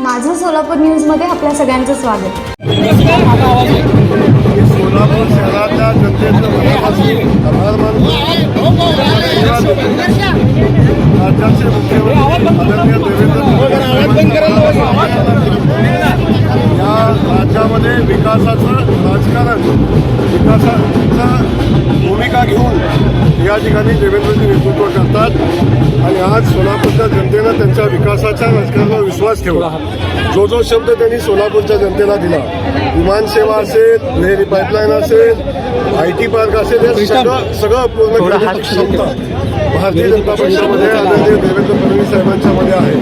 माझं सोलापूर न्यूजमध्ये आपल्या सगळ्यांचं स्वागत. सोलापूर शहराच्या जनतेचं मनापासून आभार मानतो. राज्याचे मुख्यमंत्री आदरणीय देवेंद्र या राज्यामध्ये विकासाचं राजकारण, विकासाचं भूमिका घेऊन या ठिकाणी देवेंद्रजी नेतृत्व करतात आणि आज सोलापूरच्या जनतेनं त्यांच्या विकासाच्या राजकारणावर विश्वास ठेवला. जो शब्द त्यांनी सोलापूरच्या जनतेला दिला, विमानसेवा असेल, नेहरी पाईपलाईन असेल, IT पार्क असेल, हे सगळं पूर्ण करण्याची क्षमता भारतीय जनता पक्षामध्ये आदरणीय देवेंद्र फडणवीस साहेबांच्या मध्ये आहे.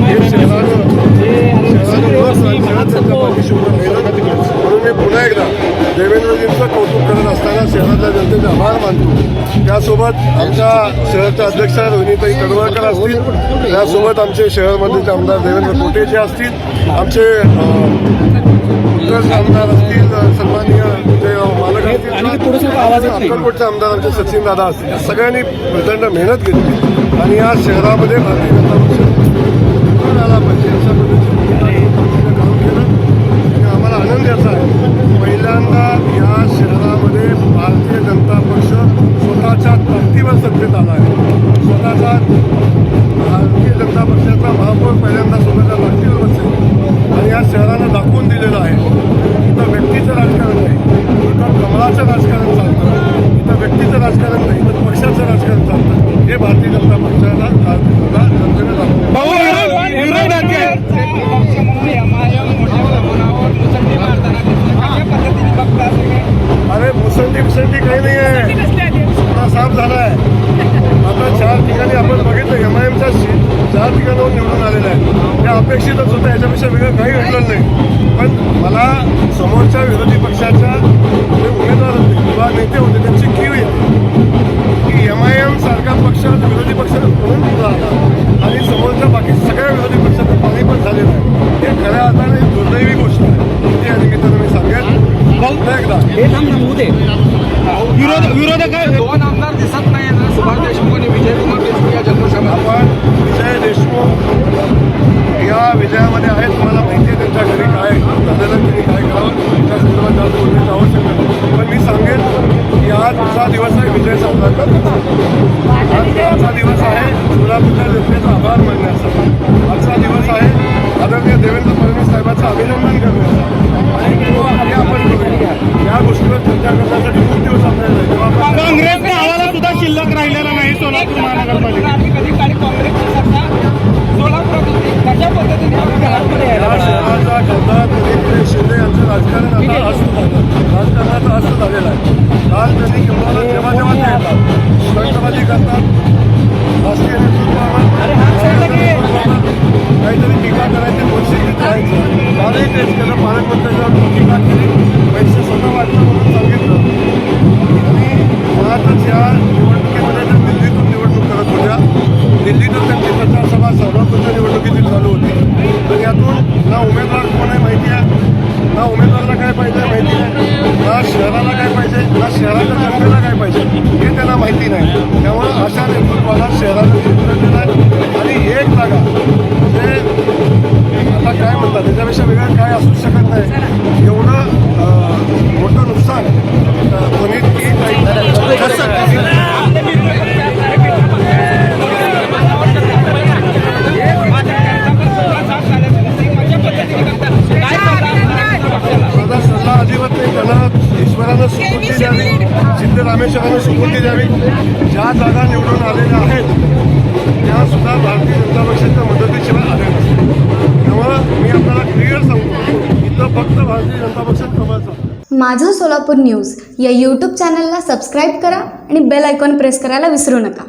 हे शहरानं म्हणून मी पुन्हा एकदा देवेंद्रजींचं कौतुक करत असताना शहरातल्या जनतेचे आभार मानतो. त्यासोबत आमच्या शहराच्या अध्यक्षा रोहिणीताई कडवळकर असतील, त्यासोबत आमचे शहरमधले आमदार देवेंद्र कोटेचे असतील, आमचे उत्तर आमदार असतील, सन्माननीय जे मालक असतील, अक्कलकोटचे आमदार आमचे सचिन दादा असतील, या सगळ्यांनी प्रचंड मेहनत घेतली आणि या शहरामध्ये भारतीय जनता पक्ष आला पाहिजे अशा पद्धतीने काम केलं आणि आम्हाला आनंद याचा आहे. पहिल्यांदा या शहरामध्ये भारतीय जनता पक्ष स्वतःच्या ताकदीवर सत्तेत आला आहे. स्वतःचा भारतीय जनता पक्षाचा महापौर पहिल्यांदा स्वतःच्या ताकदीवर बसेल आणि या शहरानं दाखवून दिलेलं आहे. इथं व्यक्तीचं राजकारण नाही, इथं कमळाचं राजकारण चालतं, इथं व्यक्तीचं राजकारण नाही, इथं पक्षाचं राजकारण चालतं. हे भारतीय जनता पक्षाला जनतेने दाखवलं. अरे मुसंडी काही नाही आहे, सगळा साफ झाला आहे. आता 4 ठिकाणी आपण बघितलं, MIMच्या 4 ठिकाणावर निवडून आलेलं आहे. हे अपेक्षितच होतं, याच्यापेक्षा वेगळं काही घडलं नाही. पण मला समोरच्या विरोधी पक्षाच्या जे उमेदवार होते किंवा नेते होते त्यांची कीव येते की MIM सारखा पक्ष विरोधी पक्षाला म्हणून उभा आला आणि समोरच्या बाकी सगळ्या विरोधी पक्षाचं पाणी पण झालेलं आहे. हे खऱ्या अर्थाने दुर्दैवी गोष्ट आहे. ते या निमित्तानं मी सांगेन एकदा विरोधक 2 आमदार दिसत नाही ना, सुभाष देशमुख आणि विजयकुमार देशमुख या जल्लोषामध्ये. आपण विजय देशमुख या विजयामध्ये आहेत. तुम्हाला माहिती आहे त्यांच्या घरी काय झालेलं, त्यांनी काय करावं त्या संदर्भात जास्त बोलण्याची आवश्यकता नाही. पण मी सांगेन की आज दुसरा दिवस आहे विजय साजरा करण्याचा. आज आजचा दिवस आहे सोलापूरच्या जनतेचा आभार मानण्याचा. आजचा दिवस आहे आदरणीय देवेंद्र फडणवीस साहेबांचं अभिनंदन करण्याचा. आणि आपण करूया या गोष्टीवर चर्चा करण्यासाठी खूप दिवस आपल्याला काँग्रेसच्या आवाला सुद्धा शिल्लक राहिलेला नाही सोलापूर महानगरपालिका. शहराचा खासदार दिलीप शिंदे यांचं राजकारण आता असं झालं, राजकारणाचं असं झालेलं आहे. काल त्यांनी किंवा जेव्हा ते येतात स्टंटबाजी करतात, राष्ट्रीय नेतृत्वावर काहीतरी टीका करायची परिस्थिती जायचं. कालही तेच केलं, पालकमंत्र्यांच्यावर टीका केली, पैसे स्वतः वाटलं म्हणून सांगितलं. आणि मुळातच या निवडणुकीमध्ये त्या दिल्लीतून निवडणूक करत होत्या. दिल्लीतून त्यांची प्रचारसभा सोलापूरच्या निवडणुकीची चालू होती. तर यातून ना उमेदवार कोण आहे माहिती आहे, ना उमेदवाराला काय पाहिजे माहिती आहे, ना शहराला काय पाहिजे, ना शहराच्या जनतेला काय पाहिजे हे त्यांना माहिती नाही. त्यामुळं अशा नेतृत्वाला शहराचं नेतृत्व दिलं आहे आणि एक जागा म्हणजे आता काय म्हणतात त्याच्यापेक्षा वेगळं काय असू शकत नाही. एवढं मोठं नुकसान ध्वनीत की माझा सल्ला अजिबात नाही. त्यांना ईश्वरानं सुपूर्ती द्यावी, सिद्धरामेश्वरानं सुपूर्ती द्यावी. ज्या जागा निवडून आलेल्या आहेत त्यासुद्धा भारतीय जनता पक्षाच्या मदतीशिवाय आल्या नसतील. त्यामुळं मी आपल्याला क्लिअर सांगतो, इथं फक्त भारतीय जनता पक्षात कमायचा. माझं सोलापूर न्यूज या YouTube चॅनलला सबस्क्राईब करा आणि बेल आयकॉन प्रेस करायला विसरू नका.